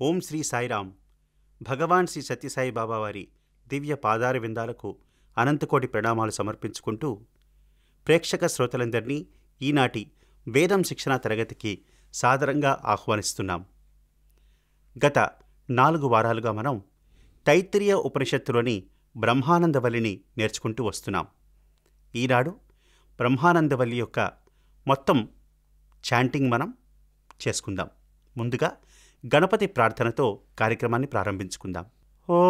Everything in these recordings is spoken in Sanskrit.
ఓం శ్రీ సాయిరామ్. భగవాన్ శ్రీ సత్యసాయి బాబా వారి దివ్య పాదార విందాలకు అనంతకోటి ప్రణామాలు సమర్పించుకుంటూ ప్రేక్షక శ్రోతలందరినీ ఈనాటి వేదం శిక్షణా తరగతికి సాదరంగా ఆహ్వానిస్తున్నాం. గత 4 వారాలుగా మనం తైత్తిరీయ ఉపనిషత్తులోని బ్రహ్మానందవల్లిని నేర్చుకుంటూ వస్తున్నాం. ఈనాడు బ్రహ్మానందవల్లి యొక్క మొత్తం చాంటింగ్ మనం చేసుకుందాం. ముందుగా గణపతి ప్రార్థనతో కార్యక్రమాన్ని ప్రారంభించుకుందాం. ఓం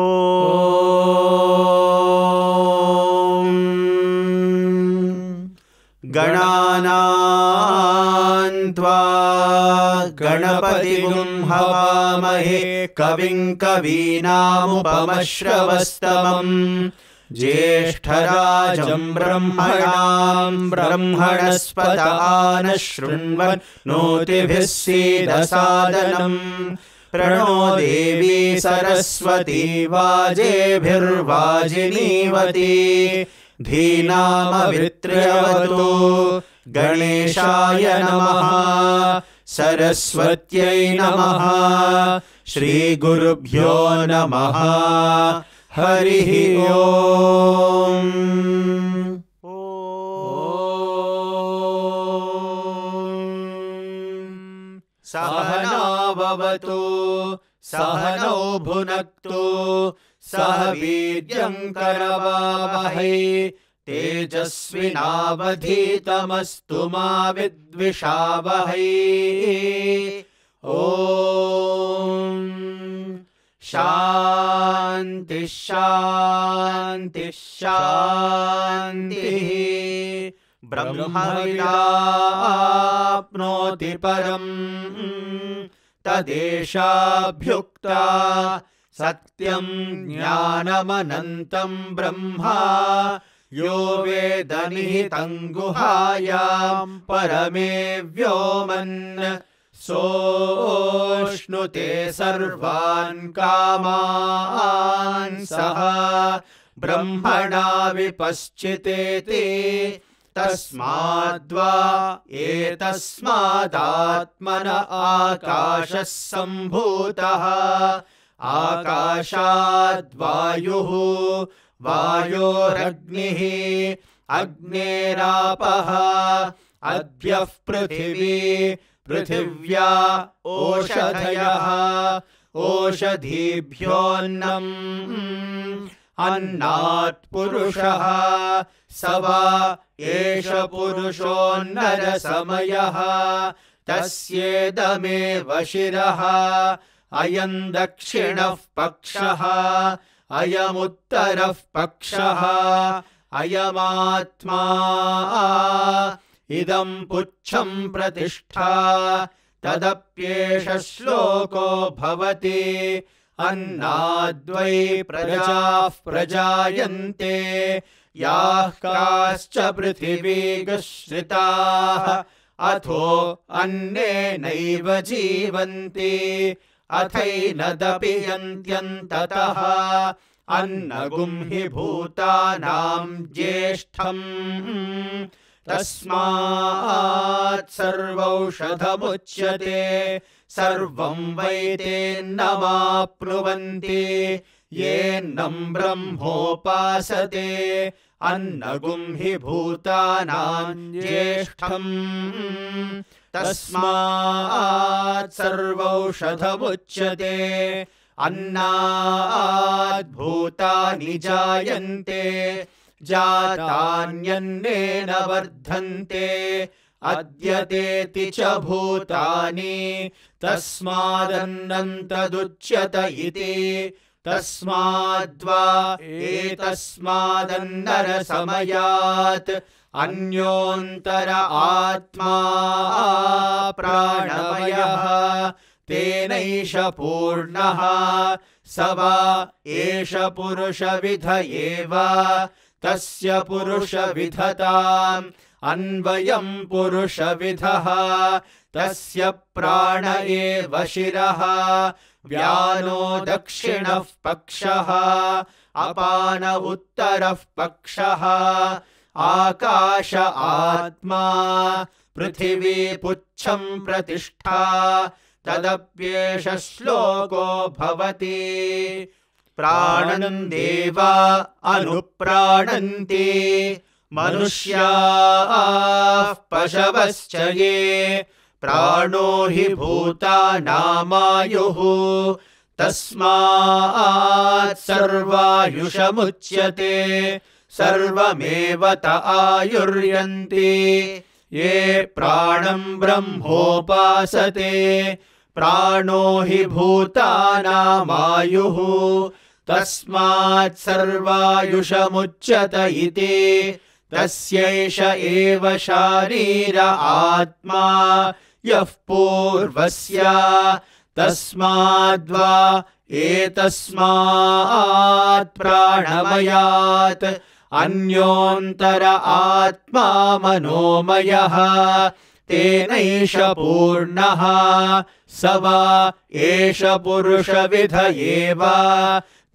గణానాం త్వా గణపతిగుం హవామహే కవిం కవీనాముపమశ్రవస్తమం జ్యేష్ఠరాజం బ్రహ్మణాం బ్రహ్మణస్పత ఆనః శృణ్వన్నోతిభిः सीदसादनम् प्रणो देवी सरस्वती वाजेभिर्वाजिनीवती धीनामवित्र्यवतु गणेशाय नमः सरस्वत्यै नमः श्रीगुरुभ्यो नमः हरिः ओम्. सहना भवतु सहनौ भुनक्तु सह वीर्यं करवावहै तेजस्विनावधीतमस्तु मा विद्विषावहै. ॐ शान्ति शान्ति शान्तिः. ब्रह्मविदाप्नोति परम् तदेशाभ्युक्ता सत्यं ज्ञानमनन्तं ब्रह्मा यो वेद निहितं गुहायां परमे व्योमन् सोऽश्नुते सर्वान् कामान् सः ब्रह्मणा विपश्चितेति तस्माद्वा एतस्मादात्मन आकाशः सम्भूतः आकाशाद्वायुः वायोरग्निः अग्नेरापः अद्यः पृथिवी पृथिव्या ओषधयः ओषधीभ्योऽन्नम् अन्नात् पुरुषः स वा एष पुरुषोन्नरसमयः तस्येदमेव शिरः अयं दक्षिणः पक्षः अयमुत्तरः पक्षः अयमात्मा इदं पुच्छं प्रतिष्ठा तदप्येष श्लोको भवति अन्नाद्वै प्रजाः प्रजायन्ते याः काश्च पृथिवीगश्रिताः अथो अन्नेनैव जीवन्ति अथैनदपि यन्त्यन्ततः अन्नगुं हि भूतानां ज्येष्ठम् तस्मात् सर्वौषधमुच्यते सर्वं वै तेन्नमाप्नुवन्ति येन्नं ब्रह्मोपासते अन्नगुं हि भूतानां ज्येष्ठम् तस्मात् सर्वौषधमुच्यते अन्नात् भूतानि जायन्ते जातान्यन्नेन वर्धन्ते अद्यतेति च भूतानि तस्मादन्नं तदुच्यत इति तस्माद्वा एतस्मादन्नरसमयात् अन्योन्तर आत्मा प्राणमयः तेनैष पूर्णः स वा एष पुरुषविध एव तस्य पुरुषविधताम् अन्वयं पुरुषविधः तस्य प्राण एव शिरः व्यानो दक्षिणः पक्षः अपान उत्तरः पक्षः आकाश आत्मा पृथिवी पुच्छं प्रतिष्ठा तदप्येष श्लोको भवति। प्राणन् देवा अनुप्राणन्ति मनुष्याः पशवश्च ये प्राणो हि भूतानामायुः तस्मात् सर्वायुषमुच्यते सर्वमेव त आयुर्यन्ति ये प्राणं ब्रह्मोपासते प्राणो हि भूतानामायुः तस्मात् सर्वायुषमुच्यत इति तस्यैष एव शारीर आत्मा यः पूर्वस्य तस्माद्वा एतस्मात् प्राणमयात् अन्योन्तर आत्मा मनोमयः तेनैष पूर्णः स वा एष पुरुषविध एव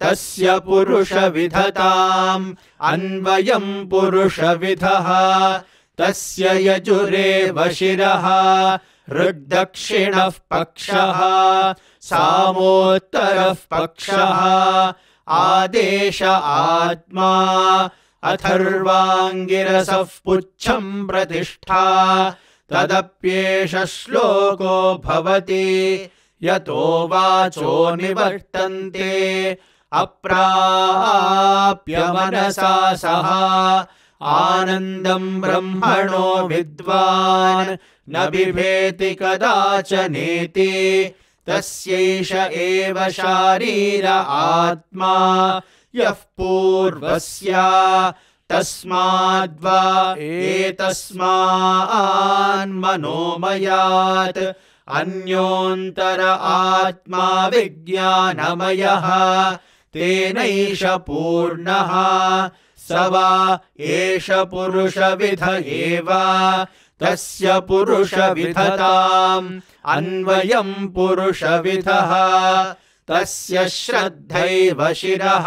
तस्य पुरुषविधताम् अन्वयं पुरुषविधः तस्य यजुरेव शिरः ऋग्दक्षिणः पक्षः सामोत्तरः पक्षः आदेश आत्मा अथर्वाङ्गिरसः पुच्छं प्रतिष्ठा तदप्येष श्लोको भवति यतो वाचो निवर्तन्ते अप्राप्य मनसा सह आनन्दं ब्रह्मणो विद्वान् न बिभेति कदाचनेति तस्यैष एव शारीर आत्मा यः पूर्वस्य तस्माद्वा एतस्मान्मनोमयात् अन्योन्तर आत्मा विज्ञानमयः तेनैष पूर्णः स वा एष पुरुषविध एव तस्य पुरुषविधताम् अन्वयं पुरुषविधः तस्य श्रद्धैव शिरः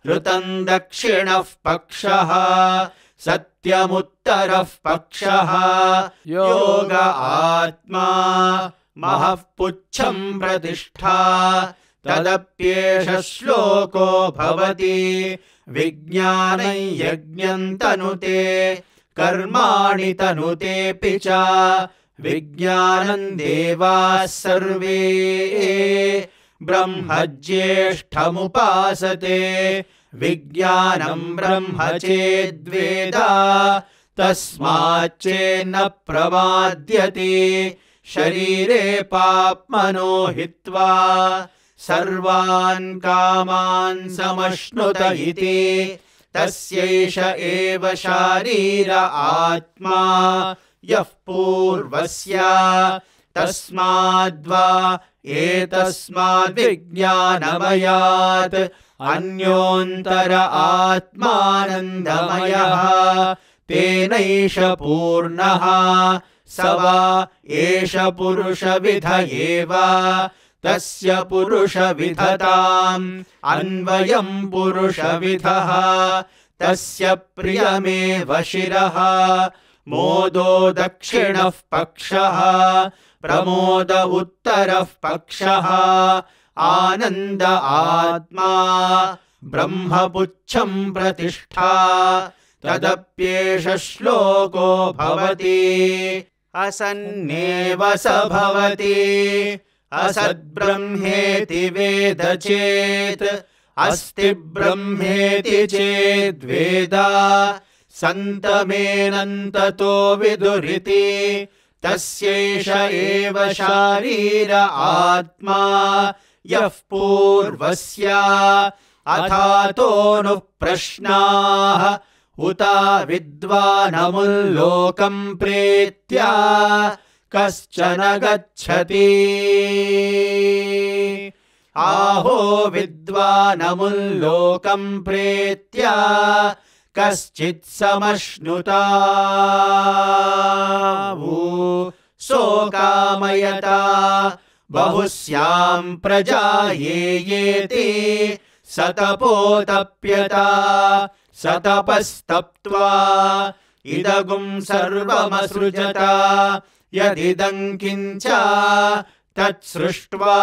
ऋतं दक्षिणः पक्षः सत्यमुत्तरः पक्षः योग आत्मा महः पुच्छं प्रतिष्ठा तदप्येष श्लोको भवति विज्ञानं यज्ञं तनुते कर्माणि तनुतेऽपि च विज्ञानं देवाः सर्वे ब्रह्म ज्येष्ठमुपासते विज्ञानं ब्रह्म चेद्वेद तस्माच्चेन्न प्रमाद्यते शरीरे पाप्मनो हित्वा सर्वान् कामान् समश्नुत इति तस्यैष एव शारीर आत्मा यः पूर्वस्य तस्माद्वा एतस्माद्विज्ञानमयात् अन्योन्तर आत्मानन्दमयः तेनैष पूर्णः स वा एष पुरुषविध एव तस्य पुरुषविधताम् अन्वयं पुरुषविधः तस्य प्रियमेव शिरः मोदो दक्षिणः पक्षः प्रमोद उत्तरः पक्षः आनन्द आत्मा ब्रह्मपुच्छं प्रतिष्ठा तदप्येष श्लोको भवति असन्नेव स भवति असद्ब्रह्मेति वेद चेत् अस्ति ब्रह्मेति चेद्वेद सन्तमेनन्ततो विदुरिति तस्यैष एव शारीर आत्मा यः पूर्वस्य अथातोऽनुः प्रश्नाः उता विद्वानमुल्लोकं प्रेत्य कश्चन गच्छति आहो विद्वानमुल्लोकं प्रेत्य कश्चित् समश्नुतावु सोकामयता बहुस्यां प्रजा येति सतपोतप्यता सतपस्तप्त्वा इदगुं सर्वमसृजता यदिदं किञ्च तत्सृष्ट्वा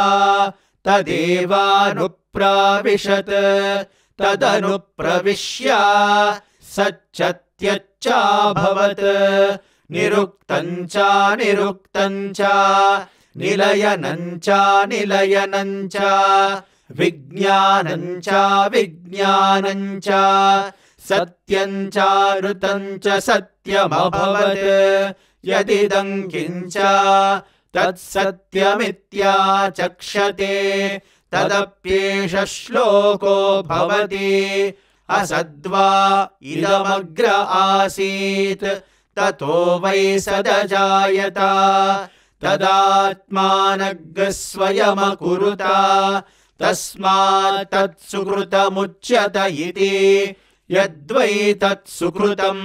तदेवानुप्राविशत् तदनुप्रविश्य सच्चत्यच्चाभवत् निरुक्तञ्च निरुक्तञ्च निलयनञ्च निलयनञ्च विज्ञानञ्च विज्ञानञ्च सत्यञ्चानृतञ्च सत्यमभवत् यदिदं किञ्च तत्सत्यमित्याचक्षते तदप्येष श्लोको भवति असद्वा इदमग्र आसीत् ततो वै सदजायत तदात्मानग्स्वयमकुरुत तस्मात् तत्सुकृतमुच्यत इति यद्वै तत्सुकृतं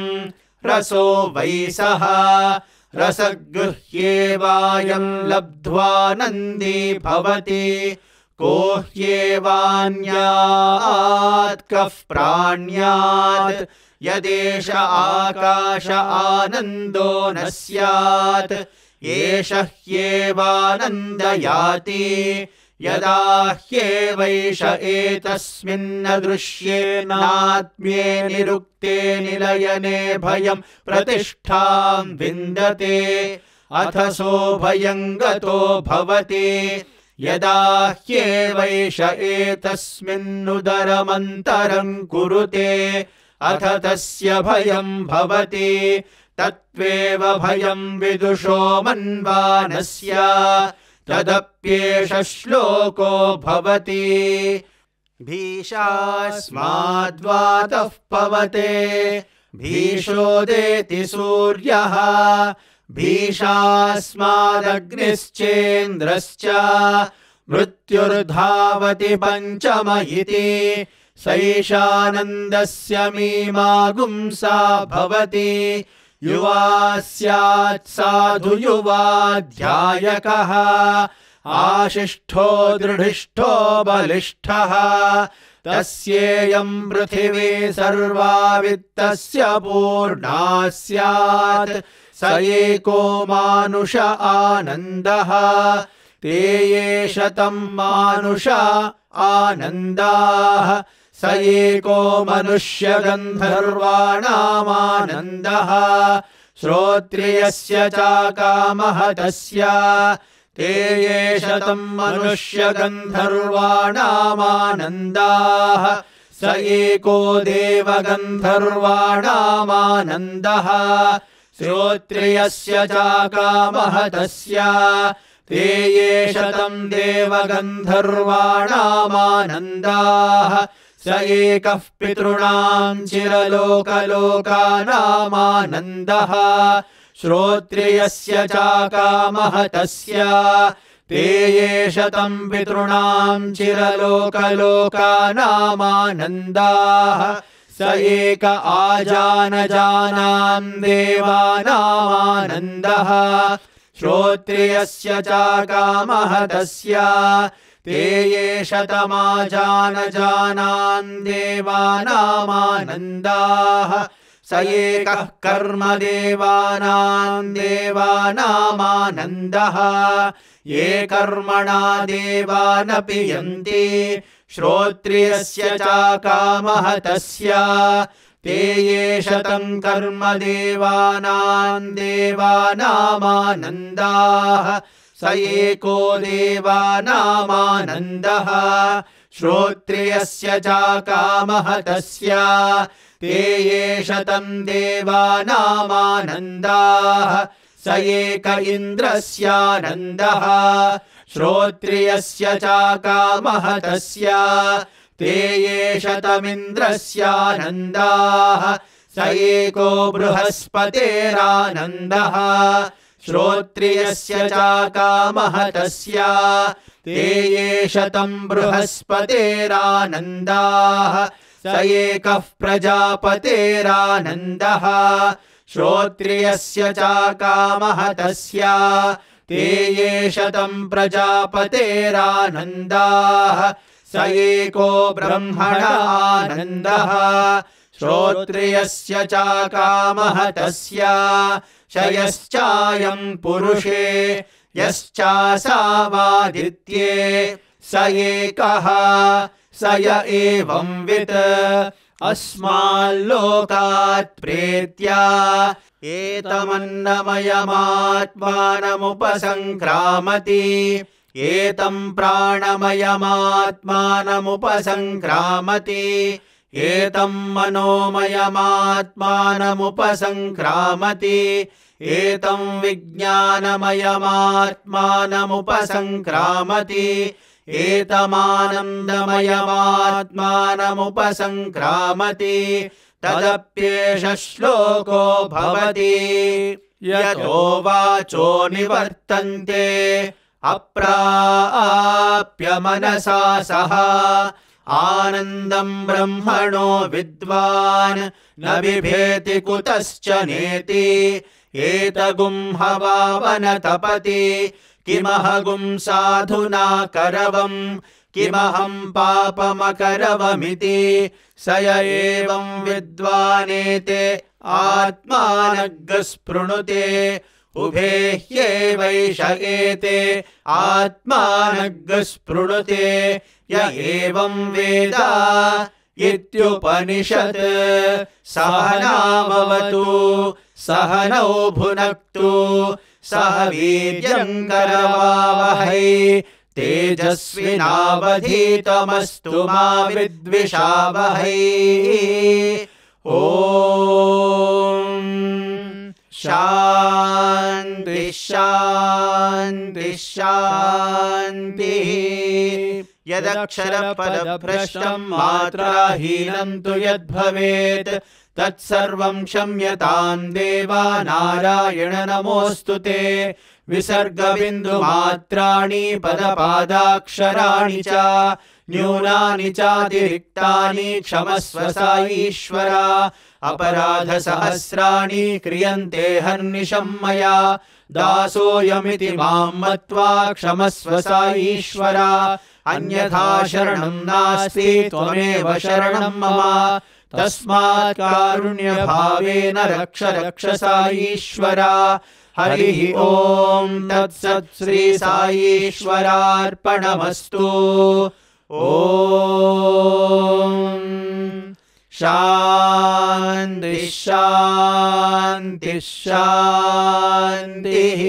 रसो वै सः रसगृह्येवायं लब्ध्वानन्दी भवति को ह्येवान्यात् कः प्राण्यात् यदेष आकाश आनन्दो न स्यात् एष ह्येवानन्दयाति यदा ह्येवैष एतस्मिन्न दृश्येनात्म्ये निरुक्ते निलयने भयं प्रतिष्ठां विन्दते अथ सोऽभयं गतो भवति यदा ह्येवैष एतस्मिन्नुदरमन्तरं कुरुते अथ तस्य भयं भवति तत्त्वेव भयं विदुषो मन्वानस्य तदप्येष श्लोको भवति भीषास्माद्वातः पवते भीषोदेति सूर्यः भीषास्मादग्निश्चेन्द्रश्च मृत्युर्धावति पञ्चम इति सैषानन्दस्य मीमागुंसा भवति युवा स्यात् साधु युवाध्यायकः आशिष्ठो दृढिष्ठो बलिष्ठः तस्येयं पृथिवी सर्वा वित्तस्य पूर्णा स्यात् स एको मानुष आनन्दः ते ये शतं मानुष आनन्दाः स एको मनुष्यगन्धर्वाणामानन्दः श्रोत्रियस्य चाकामः तस्य ते ये शतं मनुष्यगन्धर्वाणामानन्दाः स एको देवगन्धर्वाणामानन्दः श्रोत्रियस्य चाकामः तस्य ते ये शतं देवगन्धर्वाणामानन्दाः स एकः पितॄणां चिरलोकलोकानामानन्दः श्रोत्रियस्य चाकामः तस्य ते ये शतं पितॄणां चिरलोकलोकानामानन्दाः स एक आजानजानां देवानामानन्दः श्रोत्रियस्य चाकामः तस्य ते ये शतमाजानजानां देवानामानन्दाः स एकः कर्मदेवानां देवानामानन्दः ये कर्मणा देवानपि यन्ति श्रोत्रियस्य चाकामः तस्य ते ये शतं कर्मदेवानां देवानामानन्दाः स एको देवानामानन्दः श्रोत्रियस्य चाकामः तस्य ते ये शतं देवानामानन्दाः स एक इन्द्रस्यानन्दः श्रोत्रियस्य चाकामः तस्य ते ये शतमिन्द्रस्यानन्दाः स एको बृहस्पतेरानन्दः श्रोत्रियस्य चाकामः तस्य ते ये शतं बृहस्पतेरानन्दाः स एकः प्रजापतेरानन्दः श्रोत्रियस्य चाकामः तस्य ते ये शतं प्रजापतेरानन्दाः स एको ब्रह्मणानन्दः श्रोत्रियस्य चाकामः तस्य शयश्चायं पुरुषे यश्चासावादित्ये स एकः स य एवंवित् अस्माल्लोकात् प्रेत्या एतमन्नमयमात्मानमुपसङ्क्रामति एतं प्राणमयमात्मानमुपसङ्क्रामति एतं मनोमयमात्मानमुपसङ्क्रामति एतं विज्ञानमयमात्मानमुपसङ्क्रामति एतमानन्दमयमात्मानमुपसङ्क्रामति तदप्येष श्लोको भवति यतो वाचो निवर्तन्ते अप्राप्य मनसा सह आनन्दं ब्रह्मणो विद्वान् न बिभेति कुतश्च नेति एतगुं हवावन तपति किमहगुं साधुना करवम् किमहं पापमकरवमिति स य एवं विद्वानेते आत्मानग् स्पृणुते उभे ह्येवैष एते आत्मानग् स्पृणुते य एवं वेद इत्युपनिषत् सहनाववतु सहनौ भुनक्तु सह वीर्यङ्करवावहै तेजस्विनावधीतमस्तु मा विद्विषावहै ॐ शान्ति शान्ति शान्तिः यदक्षरपदभ्रष्टं मात्राहीनं तु यद्भवेत् तत्सर्वं क्षम्यतां देवा नारायण नमोऽस्तु ते विसर्गबिन्दुमात्राणि पदपादाक्षराणि च न्यूनानि चातिरिक्तानि क्षमस्व ईश्वर अपराधसहस्राणि क्रियन्ते हर्निशं मया दासोऽयमिति मां मत्वा क्षमस्व ईश्वर अन्यथा शरणं नास्ति त्वमेव शरणं मम तस्मात् कारुण्यभावेन रक्ष रक्ष ईश्वर हरिः ॐ तत्सत् श्री साईश्वरार्पणमस्तु ॐ शान्ति शान्ति शान्तिः।